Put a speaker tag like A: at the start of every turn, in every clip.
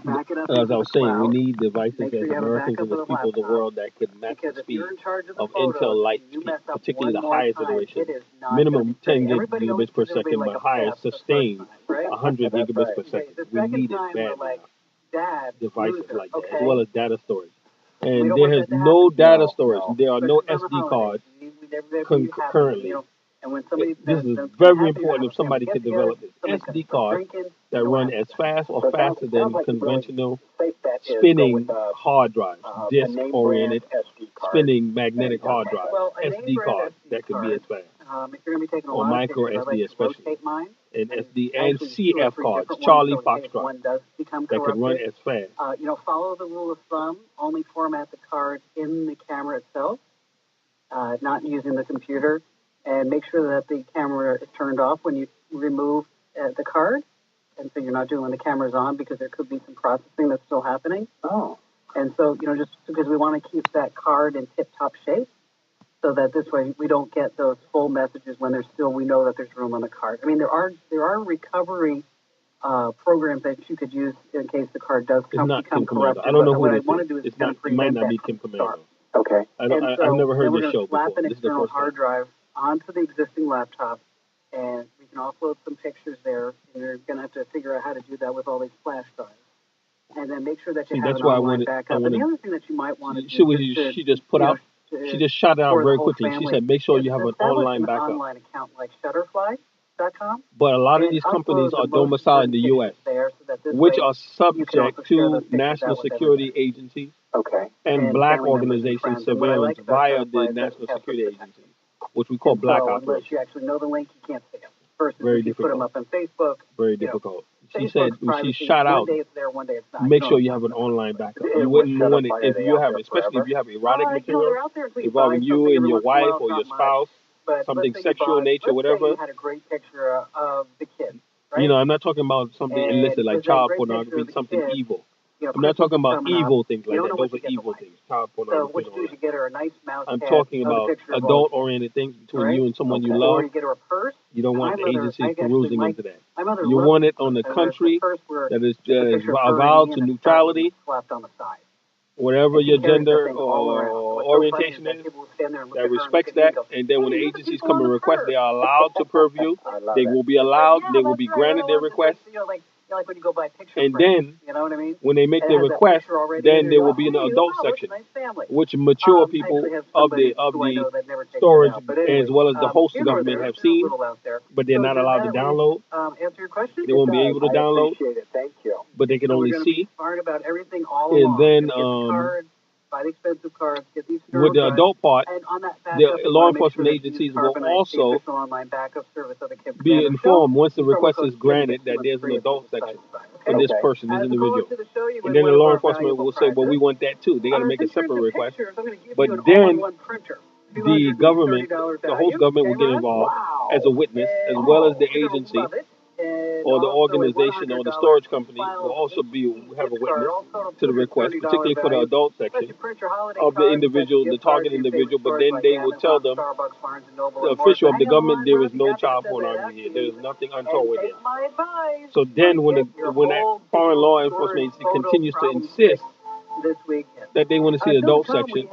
A: as I was saying, we need devices as Americans and as people of the world that can match the speed of Intel Light speed, particularly the highest iteration. Minimum 10 gigabits per second, but highest sustained 100 gigabits per second. We need it badly now. Devices like that, as well as data storage. And there is no data storage. There are no SD cards currently. This is very important if somebody could develop this SD card that run as fast or faster than conventional spinning hard drives, disk-oriented spinning magnetic hard drives, SD cards that could be as fast, or micro SD especially, and SD and CF cards, Charlie Foxtrot, that could run as fast.
B: Follow the rule of thumb. Only format the card in the camera itself, not using the computer. And make sure that the camera is turned off when you remove the card. And so you're not doing when the camera's on, because there could be some processing that's still happening.
C: Oh.
B: And so, just because we want to keep that card in tip-top shape, so that this way we don't get those full messages when we know that there's room on the card. I mean, there are recovery programs that you could use in case the card does become corrupted.
A: I don't know
B: what
A: who
B: I want to do is
A: it might not be Kim Commando.
C: Okay.
A: I've never heard this show before.
B: Slap an
A: This is the
B: external
A: first
B: hard
A: time.
B: drive onto the existing laptop, and we can upload some pictures there. And you're going to have to figure out how to do that with all these flash drives. And then make sure that you have an online backup. And the other thing that you might want to do
A: she just put out. She just shot it out very quickly. She said, make sure you have an online backup.
B: Online account like Shutterfly.com.
A: But a lot of these companies are domiciled in the U.S., which are subject to national security agencies and black organization surveillance via the national security agencies, which we call black operations.
B: Unless you actually know the link, you can't see them. First,
A: very
B: if you
A: difficult.
B: Put them up on Facebook.
A: Very difficult. She said she shot out.
B: One day it's there, one day it's not.
A: Make sure you have an online backup. You wouldn't want it if you have, especially if you have erotic material involving you and your wife or your spouse, something sexual nature, whatever.
B: You had a great picture of the kid. Right?
A: I'm not talking about something illicit like child pornography, something evil. I'm not talking about evil things like that. Those are evil things. Child pornography.
B: So what you do is you get her a nice mouse
A: I'm talking about adult-oriented things between you and someone you love.
B: Or you get her a purse.
A: You don't want agencies perusing into that. You want it on the country that is avowed to neutrality, whatever your gender or orientation is, that respects that. And then when the agencies come and request, they are allowed to purview. They will be allowed. They will be granted their request.
B: Like when you go buy picture
A: and
B: frames,
A: then, when they make their request, then there will be an adult section, which mature people of the storage as well as the host government have seen, but they're not allowed to download.
B: Answer your question?
A: They won't be able to download,
C: Thank you.
A: but they can only see.
B: About everything all
A: and then,
B: buy the expensive cards, get these
A: with the adult part, the law enforcement agencies will also be informed once the request is granted that there's an adult section for this person, this individual. And then the law enforcement will say, well, we want that too. They got to make a separate request. But then the government, the host government will get involved as a witness, as well as the agency or the organization or the storage company will also have a witness to the request, particularly for the adult section of the individual, the target individual. But then they will tell them, the official of the government, there is no child pornography here. There is nothing untoward here. So then, when that foreign law enforcement agency continues to insist that they want to see the adult section,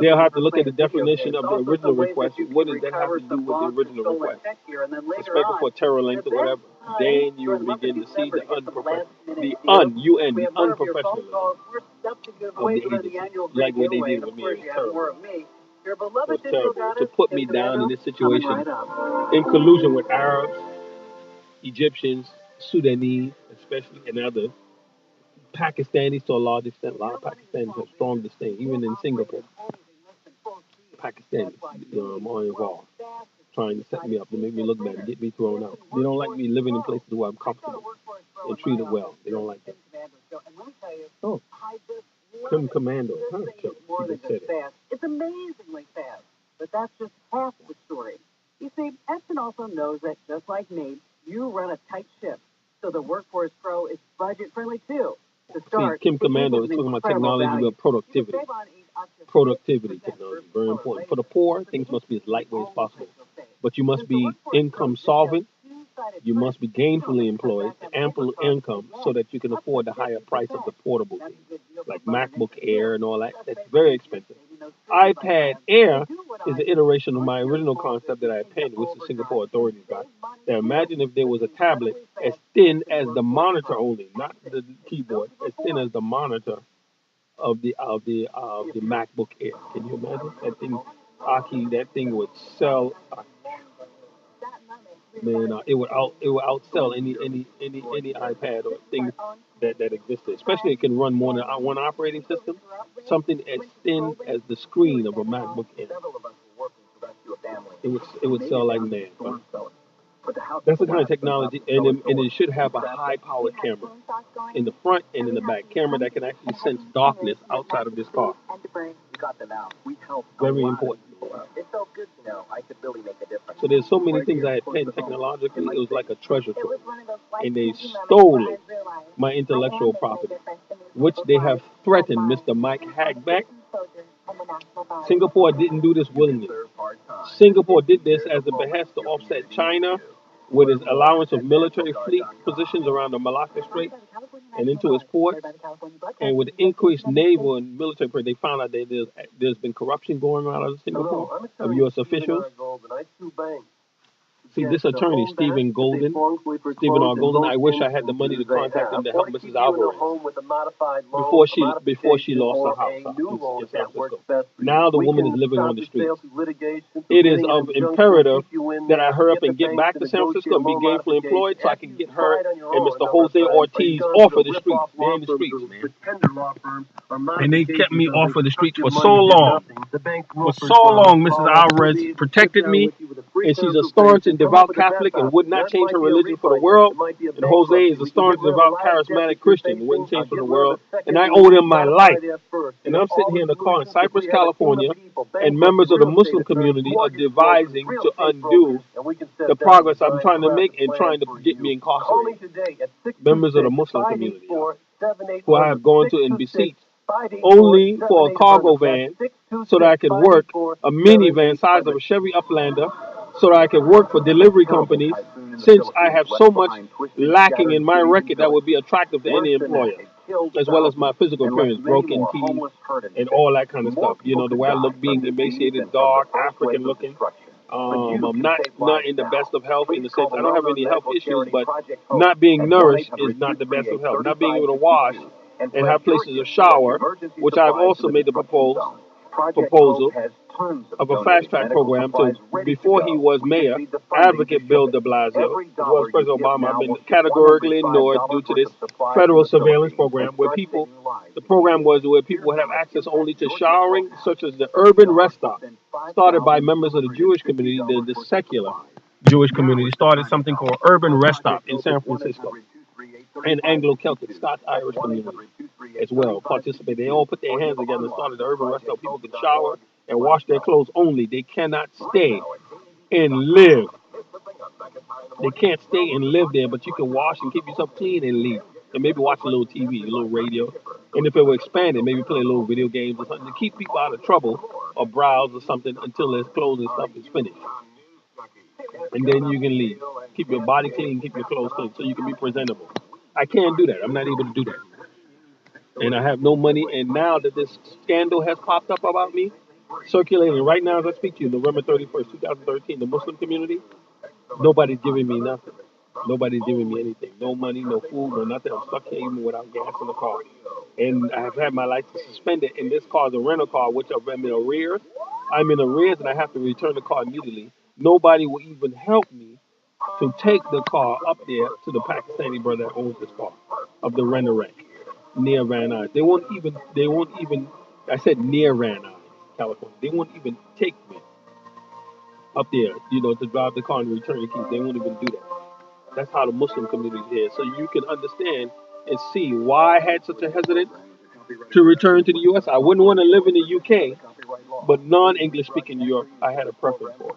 A: they'll have to look at the definition of the original request. What does that have to do with the original request? Suspected for terror links or whatever. Then you begin to see the unprofessionalism of the agency, like what they did with me. It was terrible. To put me down in this situation in collusion with Arabs, Egyptians, Sudanese, especially, and others. Pakistanis to a large extent. A lot of Pakistanis have strong disdain, even in Singapore. Pakistanis are involved, trying to set me up, to make me look bad, to get me thrown out. They don't like me living in places where I'm comfortable and treated well. They don't like that. Oh, Kim Commando. Huh?
B: It's amazingly fast, but that's just half the story. You see, Epson also knows that, just like me, you run a tight ship, so the Workforce Pro is budget-friendly too.
A: See, Kim Commando is talking about technology, but productivity. Productivity technology, very important. For the poor, things must be as lightweight as possible. But you must be income solvent You must be gainfully employed, ample income, so that you can afford the higher price of the portable things, like MacBook Air and all that. That's very expensive. iPad Air is an iteration of my original concept that I penned, which the Singapore authorities got. Now imagine if there was a tablet as thin as the monitor only, not the keyboard, as thin as the monitor of the MacBook Air. Can you imagine that thing? Aki, that thing would sell. Man, it would outsell any iPad or thing that existed. Especially it can run more than one operating system. Something as thin as the screen of a MacBook Air. It would sell like mad. That's the kind of technology, and it should have a high-powered camera in the front and in the back. Camera that can actually sense darkness outside of this car. Very important. So there's so many things I had penned technologically. It was like a treasure trove, and they stole my intellectual property, which they have threatened Mr. Mike Hagback. Singapore didn't do this willingly. Singapore did this as a behest to offset China with its allowance of military fleet positions around the Malacca Strait and into its ports. And with increased naval and military, they found out that there's been corruption going on out of Singapore, of U.S. officials. See, this attorney, Stephen R. Golden, I wish I had the money to contact him to help Mrs. Alvarez before she lost her house in San Francisco. Now the woman is living on the streets. It is of imperative that I hurry up and get back to San Francisco and be gainfully employed so I can get her and Mr. Jose Ortiz off of the streets. They're in the streets, man. And they kept me off of the streets for so long. For so long, Mrs. Alvarez protected me, and she's a staunch and devout Catholic and would not change her religion for the world. And Jose is a staunch, devout, charismatic Christian, wouldn't change for the world. And I owe them my life. And I'm sitting here in the car in Cypress, California, and members of the Muslim community are devising to undo the progress I'm trying to make and trying to get me incarcerated. Members of the Muslim community who I have gone to and beseeched only for a cargo van so that I could work, a minivan size of a Chevy Uplander, so that I could work for delivery companies, since I have so much lacking in my record that would be attractive to any employer, as well as my physical appearance, broken teeth, and all that kind of stuff. You know, the way I look, being emaciated, dark, African looking. I'm not in the best of health in the sense I don't have any health issues, but not being nourished is not the best of health. Not being able to wash and have places to shower, which I've also made the proposal of a fast-track program to, before he was mayor, advocate Bill de Blasio, as well as President Obama, have been categorically ignored due to this federal surveillance program the program was where people would have access only to showering, such as the urban rest stop, started by members of the Jewish community, the secular Jewish community, started something called urban rest stop in San Francisco. And Anglo-Celtic, Scots-Irish community as well participated. They all put their hands together and started the urban rest stop. People could shower and wash their clothes only. They cannot stay and live. They can't stay and live there, but you can wash and keep yourself clean and leave. And maybe watch a little TV, a little radio. And if it were expanded, maybe play a little video games or something to keep people out of trouble or browse or something until their clothes and stuff is finished. And then you can leave. Keep your body clean, keep your clothes clean so you can be presentable. I can't do that. I'm not able to do that. And I have no money. And now that this scandal has popped up about me, circulating right now as I speak to you, November 31st, 2013, the Muslim community, nobody's giving me nothing. Nobody's giving me anything. No money, no food, no nothing. I'm stuck here even without gas in the car. And I have had my license suspended. And this car is a rental car, which I'm in arrears. I'm in arrears and I have to return the car immediately. Nobody will even help me to take the car up there to the Pakistani brother that owns this car, of the Rent-A-Wreck, near Van Nuys. They won't even, I said near Van Nuys, California. They won't even take me up there, to drive the car and return the keys. They won't even do that. That's how the Muslim community is here. So you can understand and see why I had such a hesitance to return to the U.S. I wouldn't want to live in the U.K., but non-English speaking Europe, I had a preference for.